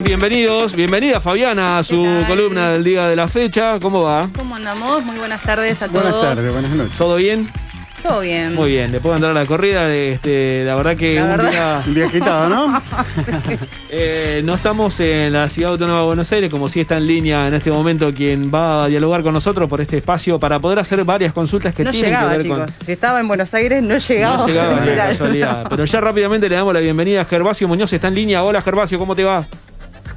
Bienvenida Fabiana a su columna del día de la fecha. ¿Cómo va? ¿Cómo andamos? Muy buenas tardes a todos. Buenas tardes, buenas noches. ¿Todo bien? Todo bien. Muy bien, después de andar a la corrida, la verdad que Un día agitado, ¿no? Sí. no estamos en la Ciudad Autónoma de Buenos Aires, como si está en línea en este momento quien va a dialogar con nosotros por este espacio para poder hacer varias consultas que No tienen llegaba, que ver chicos. con... Si estaba en Buenos Aires, no llegaba. No llegaba, ni literal. casualidad. Pero ya rápidamente le damos la bienvenida a Gervasio Muñoz, está en línea. Hola Gervasio, ¿cómo te va?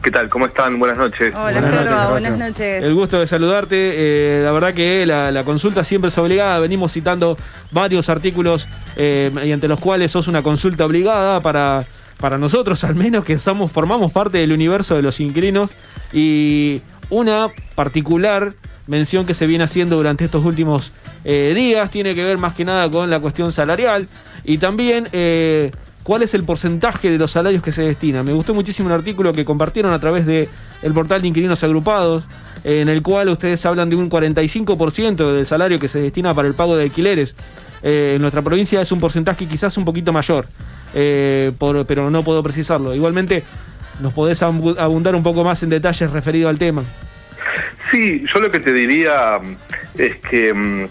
¿Qué tal? ¿Cómo están? Buenas noches. Hola, Buenas noches, Gerba, Gervasio. buenas noches. El gusto de saludarte. La verdad que la consulta siempre es obligada. Venimos citando varios artículos mediante los cuales sos una consulta obligada para nosotros, al menos que formamos parte del universo de los inquilinos. Y una particular mención que se viene haciendo durante estos últimos días tiene que ver más que nada con la cuestión salarial y también... ¿cuál es el porcentaje de los salarios que se destinan? Me gustó muchísimo un artículo que compartieron a través del portal de Inquilinos Agrupados, en el cual ustedes hablan de un 45% del salario que se destina para el pago de alquileres. En nuestra provincia es un porcentaje quizás un poquito mayor, pero no puedo precisarlo. Igualmente, ¿nos podés abundar un poco más en detalles referido al tema? Sí, yo lo que te diría es que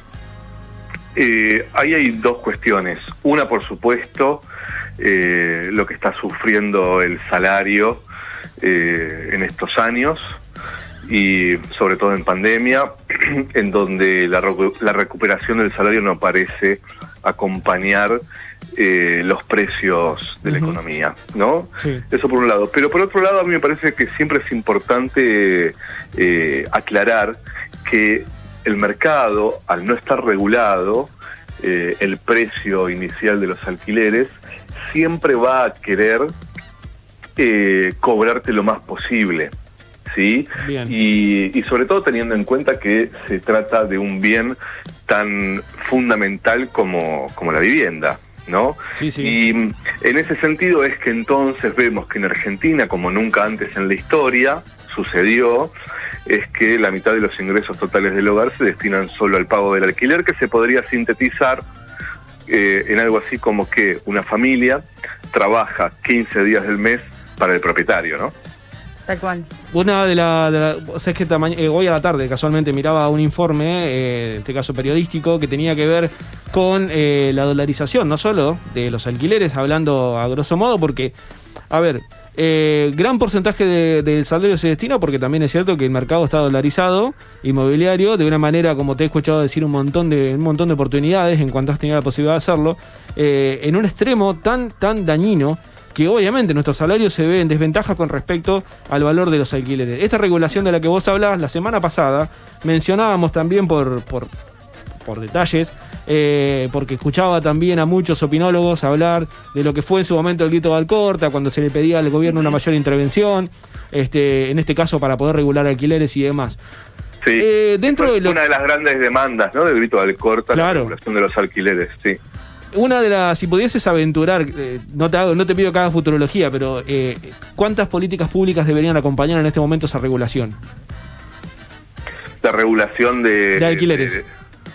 ahí hay dos cuestiones. Una, por supuesto, lo que está sufriendo el salario en estos años y sobre todo en pandemia, en donde la recuperación del salario no parece acompañar los precios de la economía, ¿no? Sí. Eso por un lado. Pero por otro lado, a mí me parece que siempre es importante aclarar que el mercado, al no estar regulado, el precio inicial de los alquileres siempre va a querer cobrarte lo más posible, ¿sí? Bien. Y sobre todo teniendo en cuenta que se trata de un bien tan fundamental como la vivienda, ¿no? Sí, sí. Y en ese sentido es que entonces vemos que en Argentina, como nunca antes en la historia sucedió, es que la mitad de los ingresos totales del hogar se destinan solo al pago del alquiler, que se podría sintetizar en algo así como que una familia trabaja 15 días del mes para el propietario, ¿no? Tal cual. Una o sea, es que hoy a la tarde casualmente miraba un informe, en este caso periodístico, que tenía que ver con la dolarización, no solo de los alquileres, hablando a grosso modo, porque, a ver, gran porcentaje del salario se destina, porque también es cierto que el mercado está dolarizado, inmobiliario, de una manera, como te he escuchado decir, un montón de oportunidades en cuanto has tenido la posibilidad de hacerlo, en un extremo tan dañino, que obviamente nuestro salario se ve en desventaja con respecto al valor de los alquileres. Esta regulación de la que vos hablabas la semana pasada, mencionábamos también por detalles, porque escuchaba también a muchos opinólogos hablar de lo que fue en su momento el grito de Alcorta, cuando se le pedía al gobierno una mayor intervención, en este caso para poder regular alquileres y demás. Sí, dentro de una de las grandes demandas, ¿no? Del grito de Alcorta, Claro. la regulación de los alquileres, sí. Una de las, si pudieses aventurar, no te pido que hagas futurología, pero ¿cuántas políticas públicas deberían acompañar en este momento esa regulación? La regulación de alquileres.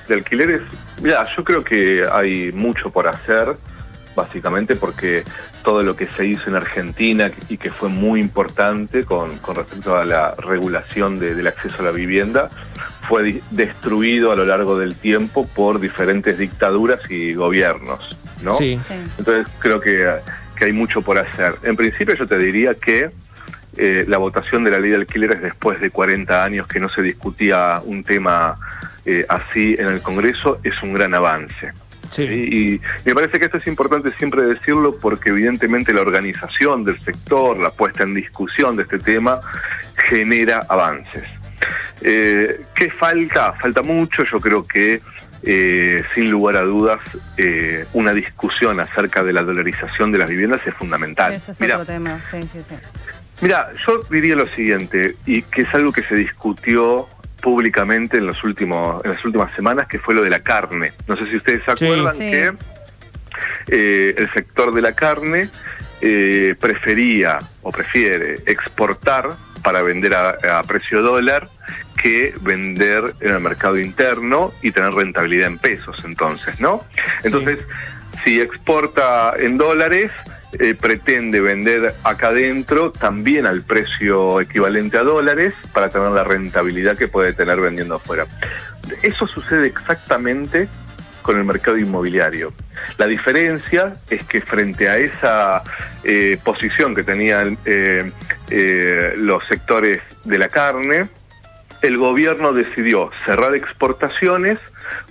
De alquileres, mira, yo creo que hay mucho por hacer, básicamente porque todo lo que se hizo en Argentina y que fue muy importante con respecto a la regulación del acceso a la vivienda, fue destruido a lo largo del tiempo por diferentes dictaduras y gobiernos, ¿no? Sí. Sí. Entonces creo que hay mucho por hacer. En principio yo te diría que la votación de la ley de alquileres después de 40 años que no se discutía un tema así en el Congreso es un gran avance. Sí. Y me parece que esto es importante siempre decirlo porque evidentemente la organización del sector, la puesta en discusión de este tema genera avances. ¿Qué falta? Falta mucho. Yo creo que sin lugar a dudas una discusión acerca de la dolarización de las viviendas es fundamental. Ese es otro tema. Sí. Mira, yo diría lo siguiente, y que es algo que se discutió públicamente en las últimas semanas, que fue lo de la carne. No sé si ustedes se acuerdan Sí. que el sector de la carne prefiere exportar para vender a precio dólar que vender en el mercado interno y tener rentabilidad en pesos, entonces, ¿no? Entonces, si exporta en dólares, pretende vender acá adentro también al precio equivalente a dólares para tener la rentabilidad que puede tener vendiendo afuera. Eso sucede exactamente con el mercado inmobiliario. La diferencia es que frente a esa posición que tenían los sectores de la carne, el gobierno decidió cerrar exportaciones,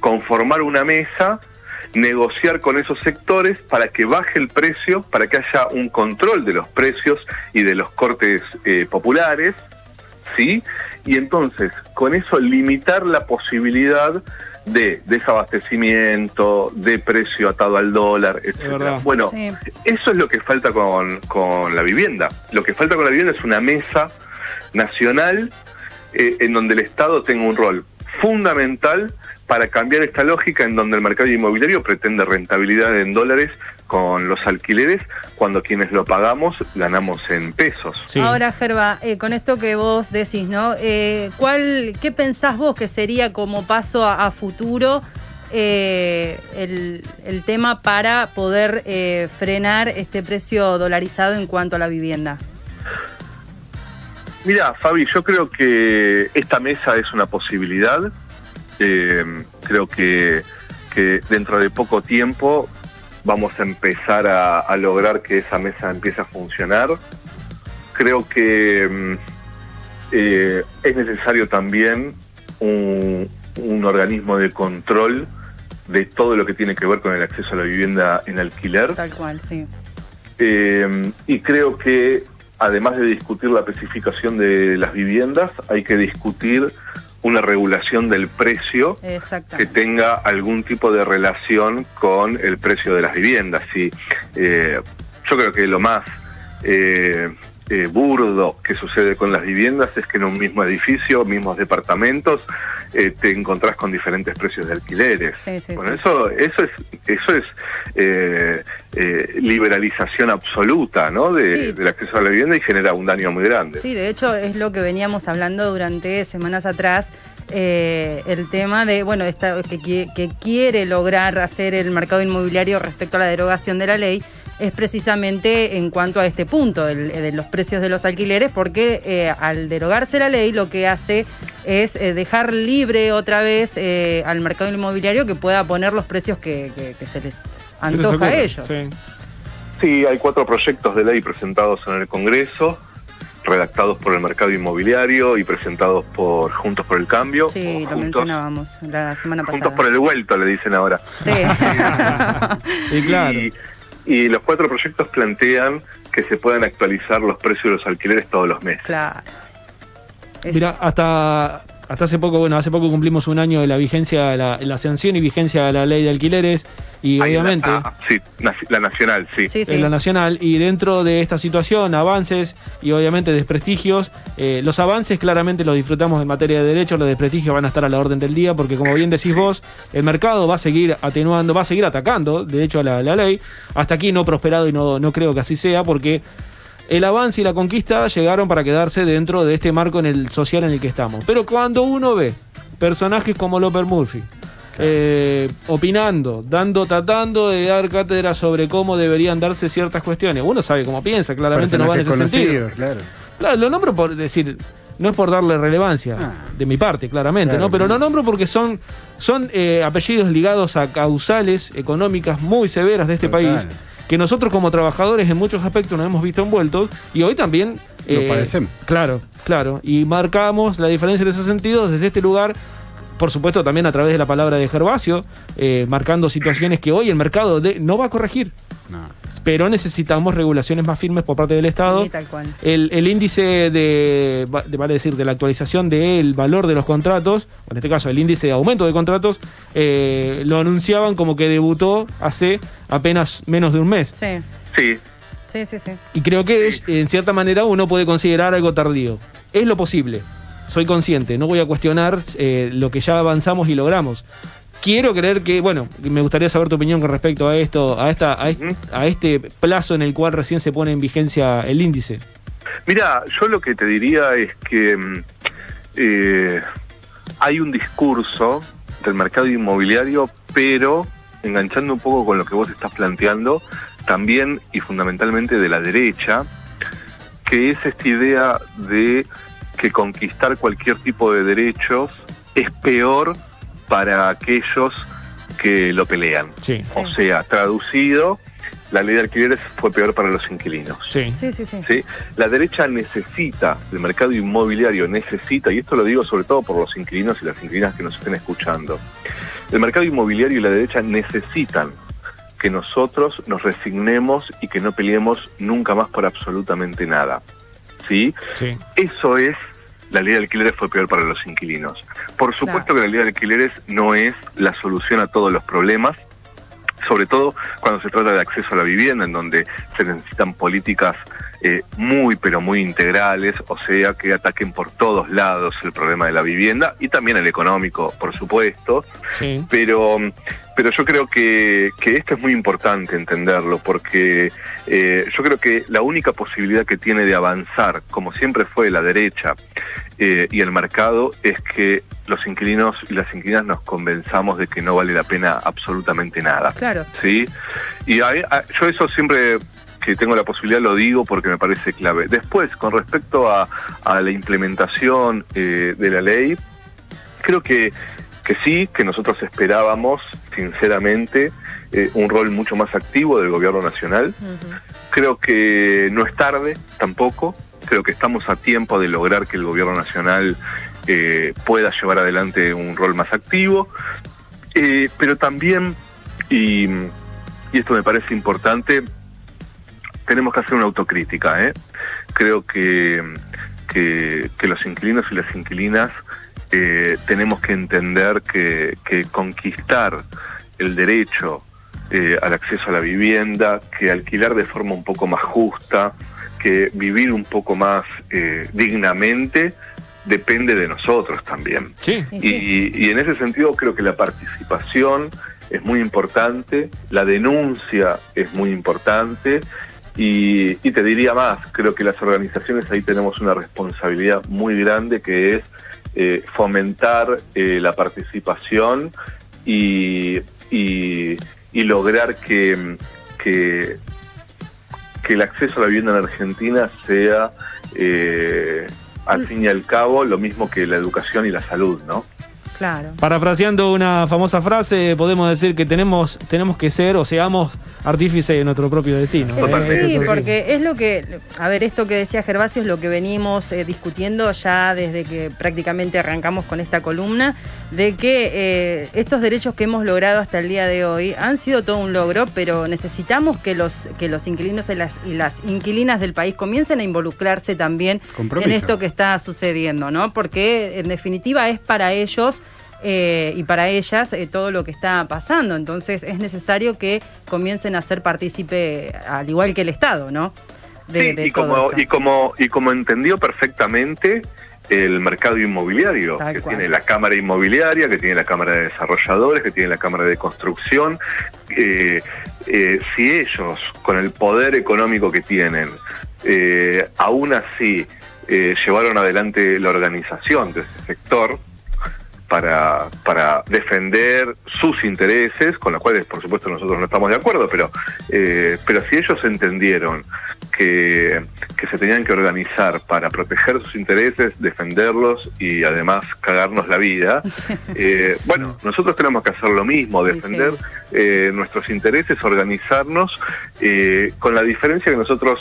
conformar una mesa, negociar con esos sectores para que baje el precio, para que haya un control de los precios y de los cortes populares, ¿sí? Y entonces, con eso limitar la posibilidad de desabastecimiento, de precio atado al dólar, etcétera. Bueno, sí. Eso es lo que falta con la vivienda. Lo que falta con la vivienda es una mesa nacional en donde el Estado tenga un rol fundamental para cambiar esta lógica en donde el mercado inmobiliario pretende rentabilidad en dólares con los alquileres, cuando quienes lo pagamos ganamos en pesos. Sí. Ahora, Gerba, con esto que vos decís, ¿no? ¿Qué pensás vos que sería como paso a futuro el tema para poder frenar este precio dolarizado en cuanto a la vivienda? Mira, Fabi, yo creo que esta mesa es una posibilidad. Creo que dentro de poco tiempo vamos a empezar a lograr que esa mesa empiece a funcionar. Creo que es necesario también un organismo de control de todo lo que tiene que ver con el acceso a la vivienda en alquiler. Tal cual, sí. Y creo que además de discutir la especificación de las viviendas, hay que discutir una regulación del precio que tenga algún tipo de relación con el precio de las viviendas. Y, yo creo que lo más burdo que sucede con las viviendas es que en un mismo edificio, mismos departamentos, te encontrás con diferentes precios de alquileres. Sí, bueno, eso es liberalización absoluta, ¿no? Del acceso a la vivienda, y genera un daño muy grande. Sí, de hecho es lo que veníamos hablando durante semanas atrás, el tema de, bueno, que quiere lograr hacer el mercado inmobiliario respecto a la derogación de la ley, es precisamente en cuanto a este punto, de los precios de los alquileres, porque al derogarse la ley lo que hace es dejar libre otra vez al mercado inmobiliario que pueda poner los precios que se les antoja a ellos. Sí, hay 4 proyectos de ley presentados en el Congreso, redactados por el mercado inmobiliario y presentados por Juntos por el Cambio. Sí, lo mencionábamos la semana pasada. Juntos por el vuelto, le dicen ahora. Sí. Y claro. Y los 4 proyectos plantean que se puedan actualizar los precios de los alquileres todos los meses. Claro. Mira, hasta hace poco cumplimos un año de la vigencia, la sanción y vigencia de la ley de alquileres, y obviamente... sí, la nacional, sí. Sí. La nacional, y dentro de esta situación, avances y obviamente desprestigios. Los avances claramente los disfrutamos en materia de derechos, los desprestigios van a estar a la orden del día, porque como bien decís vos, el mercado va a seguir atenuando, va a seguir atacando, de hecho, la ley. Hasta aquí no ha prosperado y no creo que así sea, porque el avance y la conquista llegaron para quedarse dentro de este marco en el social en el que estamos. Pero cuando uno ve personajes como López Murphy, opinando, tratando de dar cátedra sobre cómo deberían darse ciertas cuestiones, uno sabe cómo piensa, claramente no va en ese sentido. Claro, lo nombro por decir, no es por darle relevancia, de mi parte, claramente, claro, ¿no? Pero lo nombro porque son apellidos ligados a causales económicas muy severas de este país, que nosotros como trabajadores en muchos aspectos nos hemos visto envueltos, y hoy también lo padecemos. Claro, y marcamos la diferencia en ese sentido desde este lugar, por supuesto también a través de la palabra de Gervasio, marcando situaciones que hoy el mercado no va a corregir. No. Pero necesitamos regulaciones más firmes por parte del Estado. Sí, tal cual. El índice de la actualización del valor de los contratos, o en este caso el índice de aumento de contratos, lo anunciaban como que debutó hace apenas menos de un mes. Sí. Y creo que en cierta manera uno puede considerar algo tardío. Es lo posible. Soy consciente, no voy a cuestionar lo que ya avanzamos y logramos. Quiero creer que, bueno, me gustaría saber tu opinión con respecto a esto, a este plazo en el cual recién se pone en vigencia el índice. Mira, yo lo que te diría es que hay un discurso del mercado inmobiliario, pero enganchando un poco con lo que vos estás planteando, también y fundamentalmente de la derecha, que es esta idea de que conquistar cualquier tipo de derechos es peor para aquellos que lo pelean. Sí. O sea, traducido, la ley de alquileres fue peor para los inquilinos. Sí. Sí. ¿Sí? La derecha necesita, el mercado inmobiliario necesita, y esto lo digo sobre todo por los inquilinos y las inquilinas que nos estén escuchando, el mercado inmobiliario y la derecha necesitan que nosotros nos resignemos y que no peleemos nunca más por absolutamente nada. ¿Sí? Sí. Eso es, la ley de alquileres fue peor para los inquilinos. Por supuesto Claro. que la ley de alquileres no es la solución a todos los problemas, sobre todo cuando se trata de acceso a la vivienda, en donde se necesitan políticas muy, pero muy integrales, o sea, que ataquen por todos lados el problema de la vivienda y también el económico, por supuesto. Sí. Pero yo creo que esto es muy importante entenderlo, porque yo creo que la única posibilidad que tiene de avanzar, como siempre fue la derecha y el mercado, es que los inquilinos y las inquilinas nos convenzamos de que no vale la pena absolutamente nada. Claro. ¿Sí? Y yo eso siempre que tengo la posibilidad lo digo porque me parece clave. Después, con respecto a la implementación de la ley, creo que sí, que nosotros esperábamos, sinceramente, un rol mucho más activo del gobierno nacional. Ujú. Creo que no es tarde tampoco, creo que estamos a tiempo de lograr que el gobierno nacional pueda llevar adelante un rol más activo, pero también, y esto me parece importante, tenemos que hacer una autocrítica. Creo que los inquilinos y las inquilinas tenemos que entender que conquistar el derecho al acceso a la vivienda, que alquilar de forma un poco más justa, que vivir un poco más dignamente, depende de nosotros también. Sí. Y sí. Y en ese sentido creo que la participación es muy importante, la denuncia es muy importante, y te diría más, creo que las organizaciones ahí tenemos una responsabilidad muy grande, que es fomentar la participación y lograr que el acceso a la vivienda en Argentina sea, al fin y al cabo, lo mismo que la educación y la salud, ¿no? Claro. Parafraseando una famosa frase, podemos decir que tenemos que ser o seamos artífices de nuestro propio destino. Totalmente. Sí, Eso porque es lo que, a ver, esto que decía Gervasio es lo que venimos discutiendo ya desde que prácticamente arrancamos con esta columna, de que estos derechos que hemos logrado hasta el día de hoy han sido todo un logro, pero necesitamos que los inquilinos y las inquilinas del país comiencen a involucrarse también Compromiso. en esto que está sucediendo, ¿no? Porque en definitiva es para ellos y para ellas todo lo que está pasando. Entonces es necesario que comiencen a ser partícipe, al igual que el Estado, ¿no? Sí, y como entendió perfectamente el mercado inmobiliario, Tal que cual. tiene la Cámara Inmobiliaria, que tiene la Cámara de Desarrolladores, que tiene la Cámara de Construcción. Si ellos, con el poder económico que tienen, aún así llevaron adelante la organización de ese sector para defender sus intereses, con los cuales por supuesto nosotros no estamos de acuerdo, pero si ellos entendieron que se tenían que organizar para proteger sus intereses, defenderlos y además cagarnos la vida, bueno, nosotros tenemos que hacer lo mismo, defender nuestros intereses, organizarnos, con la diferencia que nosotros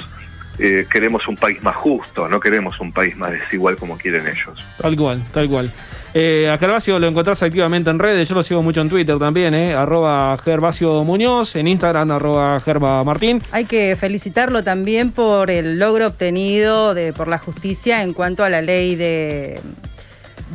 queremos un país más justo, no queremos un país más desigual como quieren ellos. Tal cual, tal cual. A Gervasio lo encontrás activamente en redes, yo lo sigo mucho en Twitter también, @Gervasio Muñoz, en Instagram @GerbaMartín. Hay que felicitarlo también por el logro obtenido por la justicia en cuanto a la ley de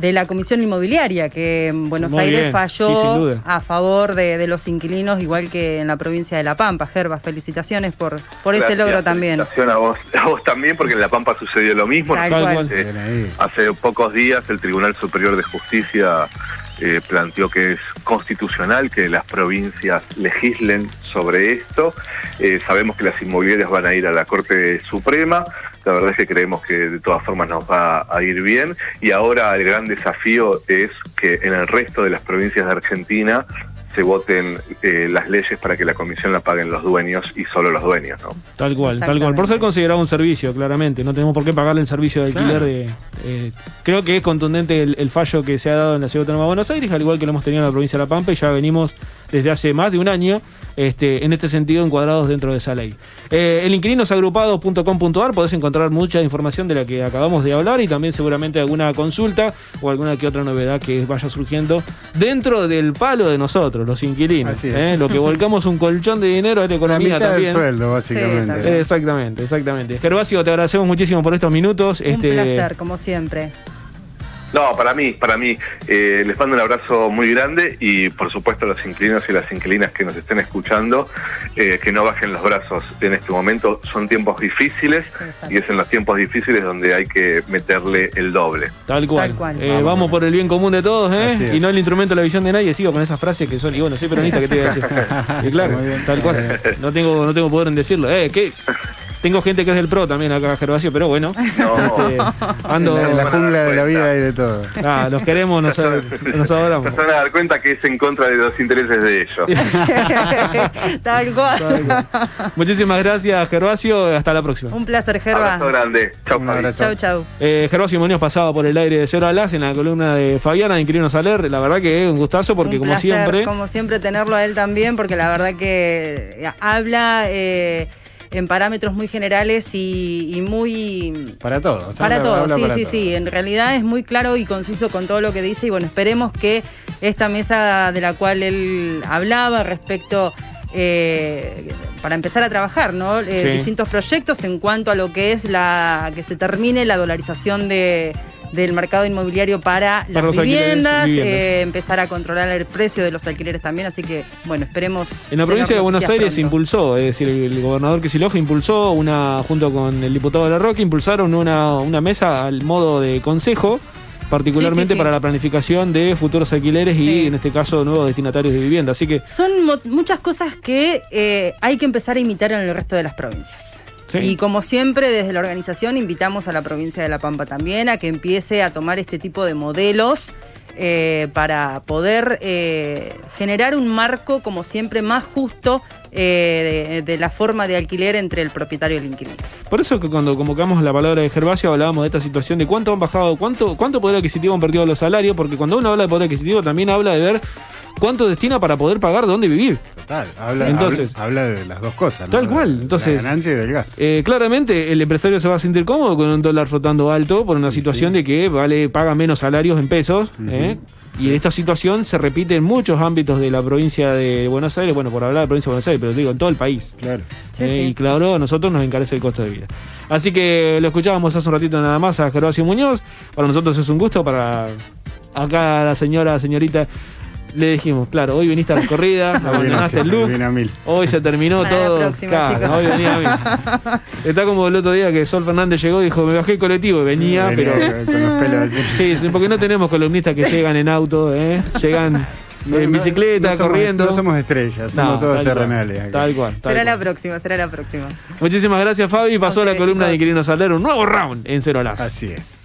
la Comisión Inmobiliaria, que en Buenos Muy Aires bien. falló Sí, sin duda. a favor de los inquilinos, igual que en la provincia de La Pampa. Gerba, felicitaciones por ese Gracias, logro también. felicitación a vos también, porque en La Pampa sucedió lo mismo. Tal Tal cual. cual. Bien ahí. Hace pocos días el Tribunal Superior de Justicia planteó que es constitucional que las provincias legislen sobre esto. Sabemos que las inmobiliarias van a ir a la Corte Suprema. La verdad es que creemos que de todas formas nos va a ir bien. Y ahora el gran desafío es que en el resto de las provincias de Argentina se voten las leyes para que la comisión la paguen los dueños y solo los dueños, ¿no? Tal cual. Por ser considerado un servicio, claramente. No tenemos por qué pagarle el servicio de alquiler. Creo que es contundente el fallo que se ha dado en la Ciudad Autónoma de Buenos Aires, al igual que lo hemos tenido en la provincia de La Pampa, y ya venimos desde hace más de un año en este sentido encuadrados dentro de esa ley. En inquilinosagrupado.com.ar podés encontrar mucha información de la que acabamos de hablar y también seguramente alguna consulta o alguna que otra novedad que vaya surgiendo dentro del palo de nosotros, los inquilinos. Lo que volcamos un colchón de dinero a la economía la mitad también. del sueldo, básicamente. Sí, Exactamente. Gervasio, te agradecemos muchísimo por estos minutos. Un placer, como siempre. No, para mí, les mando un abrazo muy grande y por supuesto a los inquilinos y las inquilinas que nos estén escuchando, que no bajen los brazos en este momento. Son tiempos difíciles y es en los tiempos difíciles donde hay que meterle el doble. Tal cual. Vamos por el bien común de todos, y no el instrumento de la visión de nadie. Sigo con esas frases que son, y bueno, soy peronista, ¿qué te voy a decir? Y claro, tal cual. No tengo poder en decirlo. ¿Qué? Tengo gente que es del PRO también acá, Gervasio, pero bueno. No. Ando en la jungla de la vida y de todo. Los queremos, nos adoramos. Se van a dar cuenta que es en contra de los intereses de ellos. Tal cual. Muchísimas gracias, Gervasio. Hasta la próxima. Un placer, Gerva. Abrazo grande. Chau. Gervasio Muñoz pasaba por el aire de Cero a Las en la columna de Fabiana de Inquilinos a Leer. La verdad que es un gustazo porque un placer, como siempre tenerlo a él también, porque la verdad que habla en parámetros muy generales y muy... Para todos. Para todos, sí. En realidad es muy claro y conciso con todo lo que dice y bueno, esperemos que esta mesa de la cual él hablaba respecto... para empezar a trabajar, ¿no? Distintos proyectos en cuanto a lo que es que se termine la dolarización del mercado inmobiliario para las viviendas, empezar a controlar el precio de los alquileres también, así que, bueno, esperemos... En la provincia de Buenos Aires se impulsó, es decir, el gobernador Kicillof impulsó junto con el diputado de La Roque, impulsaron una mesa al modo de consejo, particularmente para la planificación de futuros alquileres y, en este caso, nuevos destinatarios de vivienda, así que... Son muchas cosas que hay que empezar a imitar en el resto de las provincias. Y como siempre, desde la organización invitamos a la provincia de La Pampa también a que empiece a tomar este tipo de modelos para poder generar un marco, como siempre, más justo de la forma de alquiler entre el propietario y el inquilino. Por eso que cuando convocamos la palabra de Gervasio hablábamos de esta situación de cuánto han bajado, cuánto poder adquisitivo han perdido los salarios, porque cuando uno habla de poder adquisitivo también habla de ver cuánto destina para poder pagar dónde vivir. Total, habla de las dos cosas, ¿no? Tal cual, entonces... La ganancia y del gasto. Claramente el empresario se va a sentir cómodo con un dólar flotando alto por una situación de que paga menos salarios en pesos, y esta situación se repite en muchos ámbitos de la provincia de Buenos Aires, bueno, por hablar de la provincia de Buenos Aires, pero digo, en todo el país. Claro. Y claro, a nosotros nos encarece el costo de vida. Así que lo escuchábamos hace un ratito nada más a Gervasio Muñoz. Para nosotros es un gusto, para acá la señorita... Le dijimos, claro, hoy viniste a la corrida, abandonaste el look, hoy se terminó para todo. La próxima, chicos. Hoy venía a mí. Está como el otro día que Sol Fernández llegó y dijo, me bajé el colectivo, venía pero... Con los pelos así. Sí, porque no tenemos columnistas que llegan en auto, llegan en bicicleta, corriendo. No somos estrellas, somos todos terrenales. Tal cual. Será la próxima. Muchísimas gracias, Fabi. Pasó la columna de Inquilinos a Leer, un nuevo round en Cero a Las. Así es.